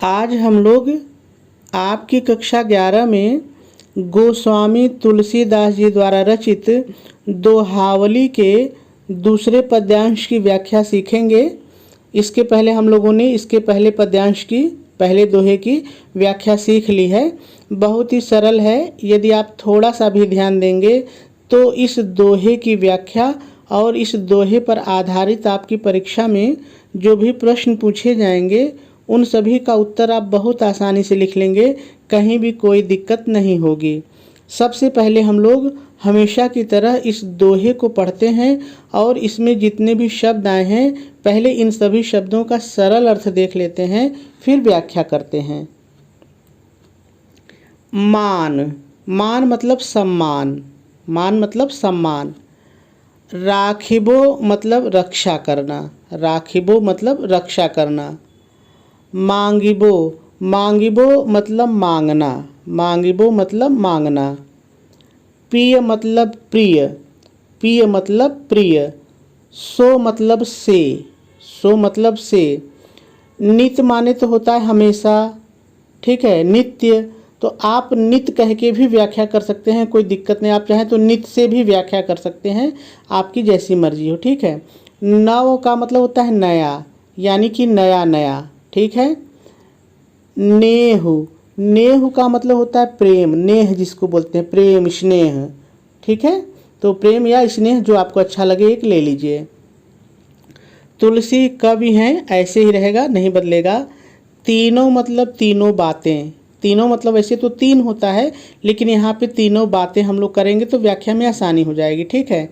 आज हम लोग आपकी कक्षा 11 में गोस्वामी तुलसीदास जी द्वारा रचित दोहावली के दूसरे पद्यांश की व्याख्या सीखेंगे। इसके पहले हम लोगों ने इसके पहले पद्यांश की पहले दोहे की व्याख्या सीख ली है। बहुत ही सरल है। यदि आप थोड़ा सा भी ध्यान देंगे तो इस दोहे की व्याख्या और इस दोहे पर आधारित आपकी परीक्षा में जो भी प्रश्न पूछे जाएंगे उन सभी का उत्तर आप बहुत आसानी से लिख लेंगे, कहीं भी कोई दिक्कत नहीं होगी। सबसे पहले हम लोग हमेशा की तरह इस दोहे को पढ़ते हैं और इसमें जितने भी शब्द आए हैं पहले इन सभी शब्दों का सरल अर्थ देख लेते हैं, फिर व्याख्या करते हैं। मान, मान मतलब सम्मान, मान मतलब सम्मान। राखिबो मतलब रक्षा करना, राखिबो मतलब रक्षा करना। मांगिबो, मांगिबो मतलब मांगना, मांगिबो मतलब मांगना। प्रिय मतलब प्रिय, प्रिय मतलब प्रिय। सो मतलब से, सो मतलब से। नित्य माने तो होता है हमेशा, ठीक है, नित्य। तो आप नित्य कह के भी व्याख्या कर सकते हैं, कोई दिक्कत नहीं। आप चाहें तो नित्य से भी व्याख्या कर सकते हैं, आपकी जैसी मर्जी हो, ठीक है। नव का मतलब होता है नया, यानी कि नया नया, ठीक है। नेहु, नेहु का मतलब होता है प्रेम, नेह जिसको बोलते हैं प्रेम स्नेह, ठीक है। तो प्रेम या स्नेह जो आपको अच्छा लगे एक ले लीजिए। तुलसी कवि हैं, ऐसे ही रहेगा, नहीं बदलेगा। तीनों मतलब तीनों बातें, तीनों मतलब ऐसे तो तीन होता है लेकिन यहाँ पे तीनों बातें हम लोग करेंगे तो व्याख्या में आसानी हो जाएगी, ठीक है।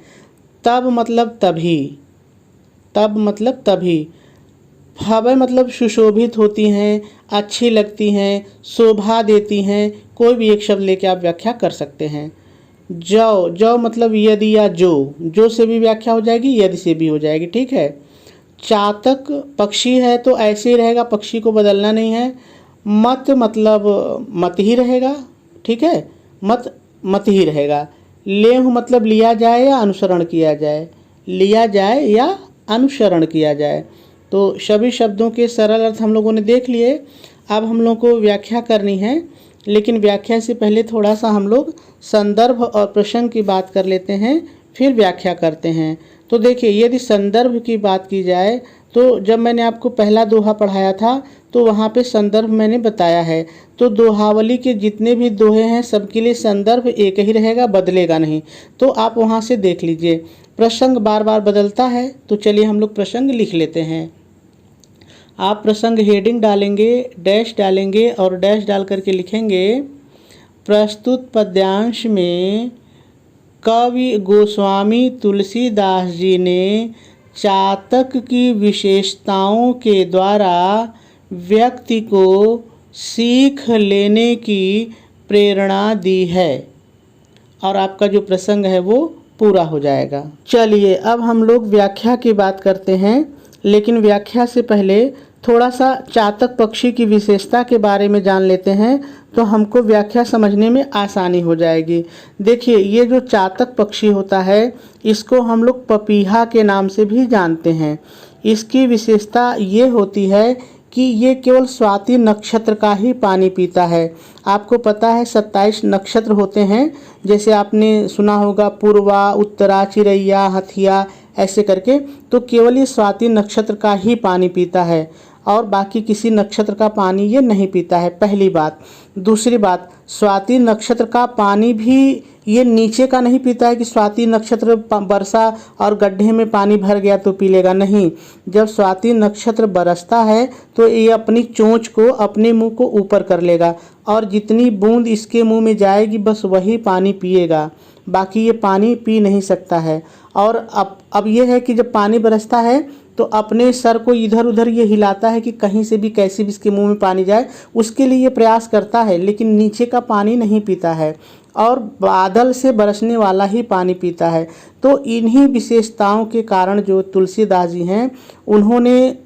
तब मतलब तभी, तब मतलब तभी। भव्य मतलब सुशोभित होती हैं, अच्छी लगती हैं, शोभा देती हैं। कोई भी एक शब्द लेके आप व्याख्या कर सकते हैं। जौ, जौ मतलब यदि या जो से भी व्याख्या हो जाएगी, यदि से भी हो जाएगी, ठीक है। चातक पक्षी है तो ऐसे ही रहेगा, पक्षी को बदलना नहीं है। मत मतलब मत ही रहेगा, ठीक है, मत मत ही रहेगा। लेहु मतलब लिया जाए या अनुसरण किया जाए, लिया जाए या अनुसरण किया जाए। तो सभी शब्दों के सरल अर्थ हम लोगों ने देख लिए। अब हम लोगों को व्याख्या करनी है, लेकिन व्याख्या से पहले थोड़ा सा हम लोग संदर्भ और प्रसंग की बात कर लेते हैं, फिर व्याख्या करते हैं। तो देखिए, यदि संदर्भ की बात की जाए तो जब मैंने आपको पहला दोहा पढ़ाया था तो वहाँ पे संदर्भ मैंने बताया है। तो दोहावली के जितने भी दोहे हैं सबके लिए संदर्भ एक ही रहेगा, बदलेगा नहीं। तो आप वहाँ से देख लीजिए। प्रसंग बार बार बदलता है, तो चलिए हम लोग प्रसंग लिख लेते हैं। आप प्रसंग हेडिंग डालेंगे, डैश डालेंगे और डैश डाल करके लिखेंगे, प्रस्तुत पद्यांश में कवि गोस्वामी तुलसीदास जी ने चातक की विशेषताओं के द्वारा व्यक्ति को सीख लेने की प्रेरणा दी है। और आपका जो प्रसंग है वो पूरा हो जाएगा। चलिए अब हम लोग व्याख्या की बात करते हैं, लेकिन व्याख्या से पहले थोड़ा सा चातक पक्षी की विशेषता के बारे में जान लेते हैं तो हमको व्याख्या समझने में आसानी हो जाएगी। देखिए, ये जो चातक पक्षी होता है इसको हम लोग पपीहा के नाम से भी जानते हैं। इसकी विशेषता ये होती है कि ये केवल स्वाति नक्षत्र का ही पानी पीता है। आपको पता है 27 नक्षत्र होते हैं, जैसे आपने सुना होगा पूर्वा, उत्तरा, चिरैया, हथिया, ऐसे करके। तो केवल ये स्वाति नक्षत्र का ही पानी पीता है और बाकी किसी नक्षत्र का पानी ये नहीं पीता है, पहली बात। दूसरी बात, स्वाति नक्षत्र का पानी भी ये नीचे का नहीं पीता है कि स्वाति नक्षत्र बरसा और गड्ढे में पानी भर गया तो पी लेगा, नहीं। जब स्वाति नक्षत्र बरसता है तो ये अपनी चोंच को, अपने मुंह को ऊपर कर लेगा और जितनी बूंद इसके मुंह में जाएगी बस वही पानी पिएगा, बाकी ये पानी पी नहीं सकता है। और अब ये है कि जब पानी बरसता है तो अपने सर को इधर उधर ये हिलाता है कि कहीं से भी कैसे भी इसके मुंह में पानी जाए, उसके लिए ये प्रयास करता है, लेकिन नीचे का पानी नहीं पीता है और बादल से बरसने वाला ही पानी पीता है। तो इन्हीं विशेषताओं के कारण जो तुलसीदास जी हैं उन्होंने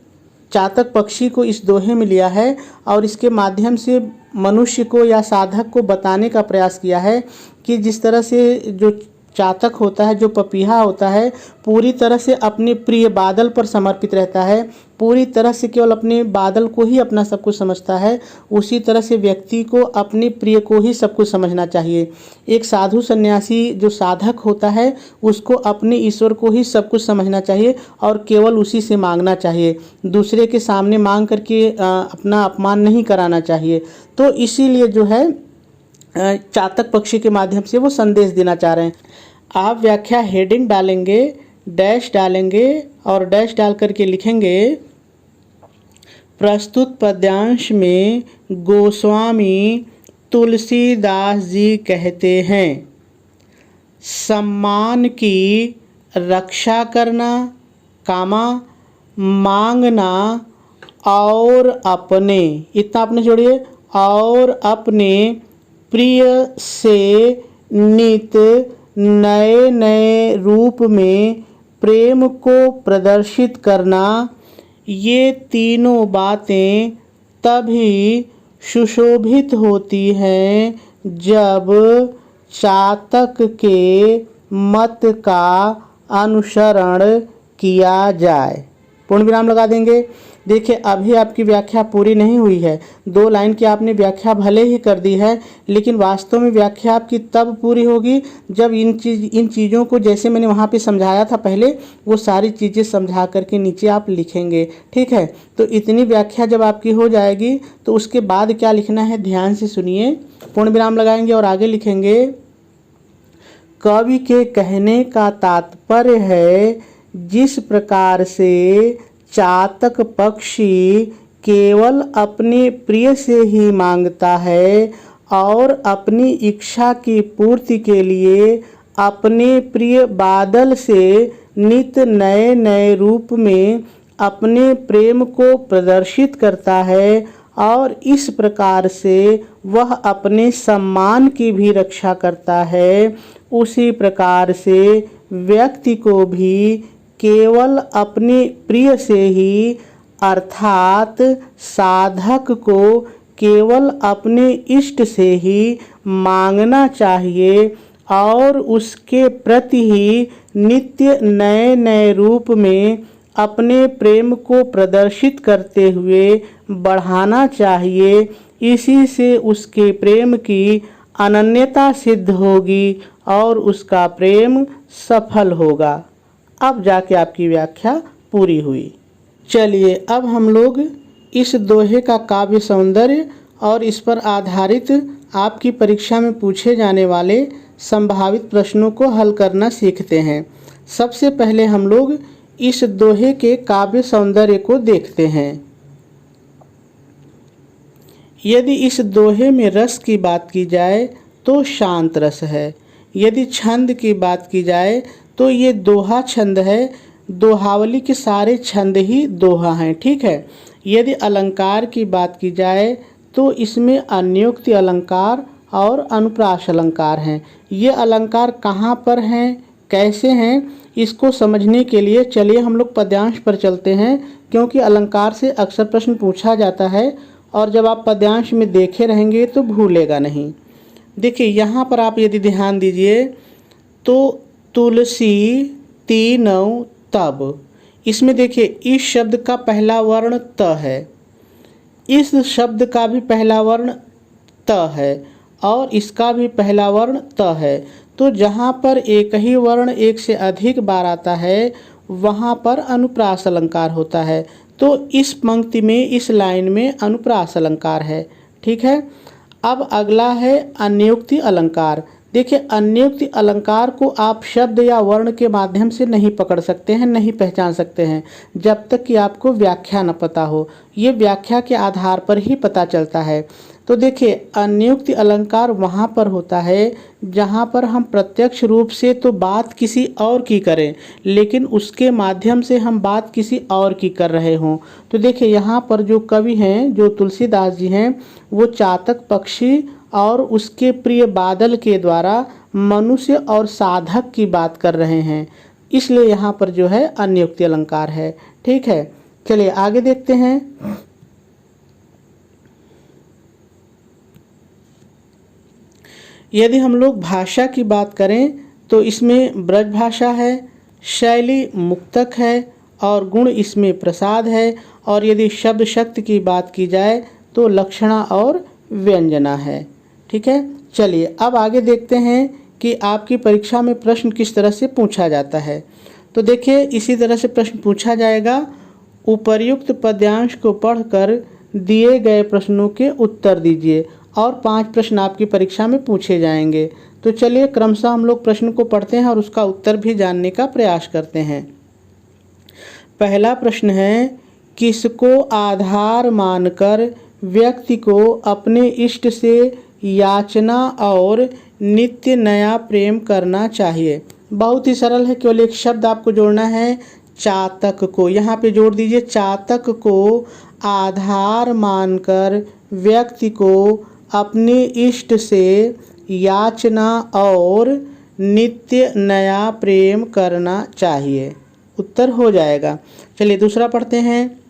चातक पक्षी को इस दोहे में लिया है और इसके माध्यम से मनुष्य को या साधक को बताने का प्रयास किया है कि जिस तरह से जो चातक होता है, जो पपीहा होता है, पूरी तरह से अपने प्रिय बादल पर समर्पित रहता है, पूरी तरह से केवल अपने बादल को ही अपना सब कुछ समझता है, उसी तरह से व्यक्ति को अपने प्रिय को ही सब कुछ समझना चाहिए। एक साधु सन्यासी जो साधक होता है, उसको अपने ईश्वर को ही सब कुछ समझना चाहिए और केवल उसी से मांगना चाहिए। दूसरे के सामने मांग करके अपना अपमान नहीं कराना चाहिए। तो इसीलिए जो है चातक पक्षी के माध्यम से वो संदेश देना चाह रहे हैं। आप व्याख्या हेडिंग डालेंगे, डैश डालेंगे और डैश डाल करके लिखेंगे, प्रस्तुत पद्यांश में गोस्वामी तुलसीदास जी कहते हैं, सम्मान की रक्षा करना, कामा मांगना और अपने, इतना आपने जोड़िए, और अपने प्रिय से नित नए नए रूप में प्रेम को प्रदर्शित करना, ये तीनों बातें तभी सुशोभित होती हैं जब चातक के मत का अनुसरण किया जाए। पूर्ण विराम लगा देंगे। देखिए, अभी आपकी व्याख्या पूरी नहीं हुई है। 2 लाइन की आपने व्याख्या भले ही कर दी है, लेकिन वास्तव में व्याख्या आपकी तब पूरी होगी जब इन चीज़ों को, जैसे मैंने वहाँ पे समझाया था पहले, वो सारी चीज़ें समझा करके नीचे आप लिखेंगे। ठीक है, तो इतनी व्याख्या जब आपकी हो जाएगी तो उसके बाद क्या लिखना है, ध्यान से सुनिए। पूर्ण विराम लगाएंगे और आगे लिखेंगे, कवि के कहने का तात्पर्य है, जिस प्रकार से चातक पक्षी केवल अपने प्रिय से ही मांगता है और अपनी इच्छा की पूर्ति के लिए अपने प्रिय बादल से नित नए नए रूप में अपने प्रेम को प्रदर्शित करता है, और इस प्रकार से वह अपने सम्मान की भी रक्षा करता है, उसी प्रकार से व्यक्ति को भी केवल अपने प्रिय से ही, अर्थात साधक को केवल अपने इष्ट से ही मांगना चाहिए और उसके प्रति ही नित्य नए नए रूप में अपने प्रेम को प्रदर्शित करते हुए बढ़ाना चाहिए। इसी से उसके प्रेम की अनन्यता सिद्ध होगी और उसका प्रेम सफल होगा। अब जाके आपकी व्याख्या पूरी हुई। चलिए, अब हम लोग इस दोहे का काव्य सौंदर्य और इस पर आधारित आपकी परीक्षा में पूछे जाने वाले संभावित प्रश्नों को हल करना सीखते हैं। सबसे पहले हम लोग इस दोहे के काव्य सौंदर्य को देखते हैं। यदि इस दोहे में रस की बात की जाए तो शांत रस है। यदि छंद की बात की जाए तो ये दोहा छंद है। दोहावली के सारे छंद ही दोहा हैं। ठीक है। यदि अलंकार की बात की जाए तो इसमें अन्योक्ति अलंकार और अनुप्रास अलंकार हैं। ये अलंकार कहाँ पर हैं, कैसे हैं, इसको समझने के लिए चलिए हम लोग पद्यांश पर चलते हैं, क्योंकि अलंकार से अक्सर प्रश्न पूछा जाता है और जब आप पद्यांश में देखे रहेंगे तो भूलेगा नहीं। देखिए, यहाँ पर आप यदि ध्यान दीजिए तो तुलसी तीनों तब, इसमें देखिए इस शब्द का पहला वर्ण त है, इस शब्द का भी पहला वर्ण त है और इसका भी पहला वर्ण त है। तो जहाँ पर एक ही वर्ण एक से अधिक बार आता है वहाँ पर अनुप्रास अलंकार होता है। तो इस पंक्ति में, इस लाइन में अनुप्रास अलंकार है। ठीक है। अब अगला है अन्योक्ति अलंकार। देखिए, अन्योक्ति अलंकार को आप शब्द या वर्ण के माध्यम से नहीं पकड़ सकते हैं, नहीं पहचान सकते हैं जब तक कि आपको व्याख्या न पता हो। ये व्याख्या के आधार पर ही पता चलता है। तो देखिए, अन्योक्ति अलंकार वहाँ पर होता है जहाँ पर हम प्रत्यक्ष रूप से तो बात किसी और की करें, लेकिन उसके माध्यम से हम बात किसी और की कर रहे हों। तो देखिए, यहाँ पर जो कवि हैं, जो तुलसीदास जी हैं, वो चातक पक्षी और उसके प्रिय बादल के द्वारा मनुष्य और साधक की बात कर रहे हैं, इसलिए यहाँ पर जो है अन्योक्ति अलंकार है। ठीक है। चलिए आगे देखते हैं। यदि हम लोग भाषा की बात करें तो इसमें ब्रज भाषा है, शैली मुक्तक है और गुण इसमें प्रसाद है। और यदि शब्द शक्ति की बात की जाए तो लक्षणा और व्यंजना है। ठीक है, चलिए अब आगे देखते हैं कि आपकी परीक्षा में प्रश्न किस तरह से पूछा जाता है। तो देखिए इसी तरह से प्रश्न पूछा जाएगा। उपर्युक्त पद्यांश को पढ़कर दिए गए प्रश्नों के उत्तर दीजिए और 5 प्रश्न आपकी परीक्षा में पूछे जाएंगे। तो चलिए क्रमशः हम लोग प्रश्न को पढ़ते हैं और उसका उत्तर भी जानने का प्रयास करते हैं। पहला प्रश्न है, किसको आधार मानकर व्यक्ति को अपने इष्ट से याचना और नित्य नया प्रेम करना चाहिए? बहुत ही सरल है, केवल एक शब्द आपको जोड़ना है, चातक को। यहाँ पे जोड़ दीजिए, चातक को आधार मानकर व्यक्ति को अपने इष्ट से याचना और नित्य नया प्रेम करना चाहिए। उत्तर हो जाएगा। चलिए दूसरा पढ़ते हैं।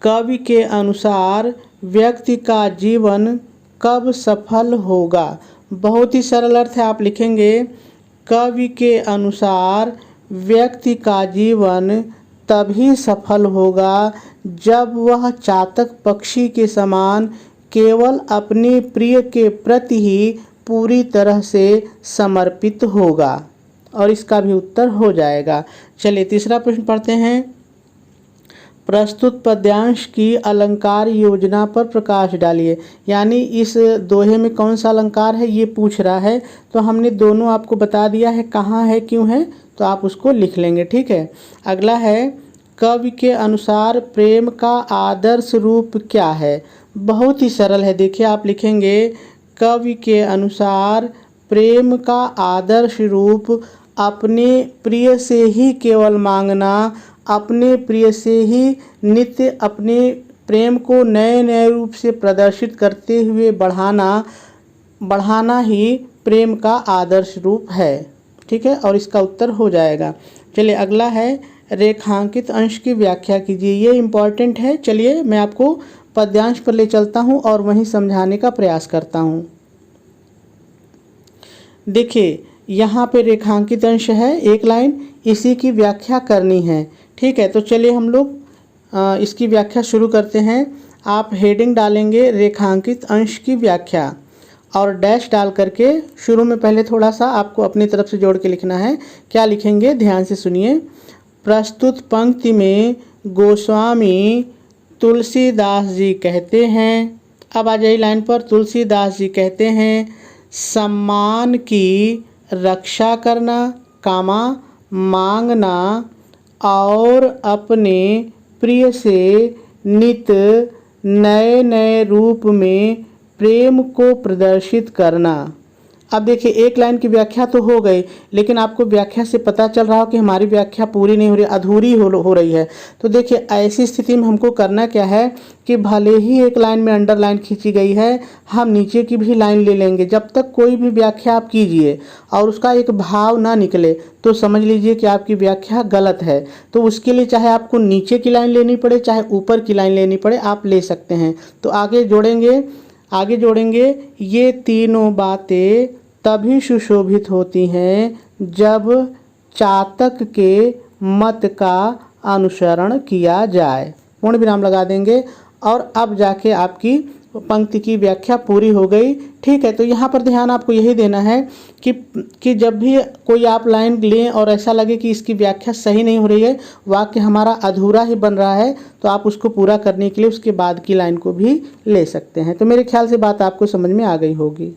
कवि के अनुसार व्यक्ति का जीवन कब सफल होगा? बहुत ही सरल अर्थ है, आप लिखेंगे कवि के अनुसार व्यक्ति का जीवन तभी सफल होगा जब वह चातक पक्षी के समान केवल अपने प्रिय के प्रति ही पूरी तरह से समर्पित होगा। और इसका भी उत्तर हो जाएगा। चलिए तीसरा प्रश्न पढ़ते हैं। प्रस्तुत पद्यांश की अलंकार योजना पर प्रकाश डालिए। यानी इस दोहे में कौन सा अलंकार है ये पूछ रहा है। तो हमने दोनों आपको बता दिया है, कहाँ है क्यों है, तो आप उसको लिख लेंगे। ठीक है, अगला है, कवि के अनुसार प्रेम का आदर्श रूप क्या है? बहुत ही सरल है, देखिए आप लिखेंगे कवि के अनुसार प्रेम का आदर्श रूप अपने प्रिय से ही केवल मांगना, अपने प्रिय से ही नित्य अपने प्रेम को नए नए रूप से प्रदर्शित करते हुए बढ़ाना ही प्रेम का आदर्श रूप है। ठीक है, और इसका उत्तर हो जाएगा। चलिए अगला है, रेखांकित अंश की व्याख्या कीजिए। ये इम्पॉर्टेंट है। चलिए मैं आपको पद्यांश पर ले चलता हूँ और वहीं समझाने का प्रयास करता हूँ। देखिए यहाँ पे रेखांकित अंश है, एक लाइन, इसी की व्याख्या करनी है। ठीक है, तो चलिए हम लोग इसकी व्याख्या शुरू करते हैं। आप हेडिंग डालेंगे रेखांकित अंश की व्याख्या और डैश डाल करके शुरू में पहले थोड़ा सा आपको अपनी तरफ से जोड़ के लिखना है। क्या लिखेंगे, ध्यान से सुनिए। प्रस्तुत पंक्ति में गोस्वामी तुलसीदास जी कहते हैं, अब आ जाइए लाइन पर, तुलसीदास जी कहते हैं, सम्मान की रक्षा करना, कामा मांगना और अपने प्रिय से नित नए नए रूप में प्रेम को प्रदर्शित करना। अब देखिए एक लाइन की व्याख्या तो हो गई, लेकिन आपको व्याख्या से पता चल रहा हो कि हमारी व्याख्या पूरी नहीं हो रही, अधूरी हो रही है। तो देखिए ऐसी स्थिति में हमको करना क्या है कि भले ही एक लाइन में अंडरलाइन खींची गई है, हम नीचे की भी लाइन ले लेंगे। जब तक कोई भी व्याख्या आप कीजिए और उसका एक भाव ना निकले तो समझ लीजिए कि आपकी व्याख्या गलत है। तो उसके लिए चाहे आपको नीचे की लाइन लेनी पड़े चाहे ऊपर की लाइन लेनी पड़े, आप ले सकते हैं। तो आगे जोड़ेंगे, ये तीनों बातें तभी सुशोभित होती हैं जब चातक के मत का अनुसरण किया जाए। पूर्ण विराम लगा देंगे और अब जाके आपकी पंक्ति की व्याख्या पूरी हो गई। ठीक है, तो यहाँ पर ध्यान आपको यही देना है कि जब भी कोई आप लाइन लें और ऐसा लगे कि इसकी व्याख्या सही नहीं हो रही है, वाक्य हमारा अधूरा ही बन रहा है, तो आप उसको पूरा करने के लिए उसके बाद की लाइन को भी ले सकते हैं। तो मेरे ख्याल से बात आपको समझ में आ गई होगी।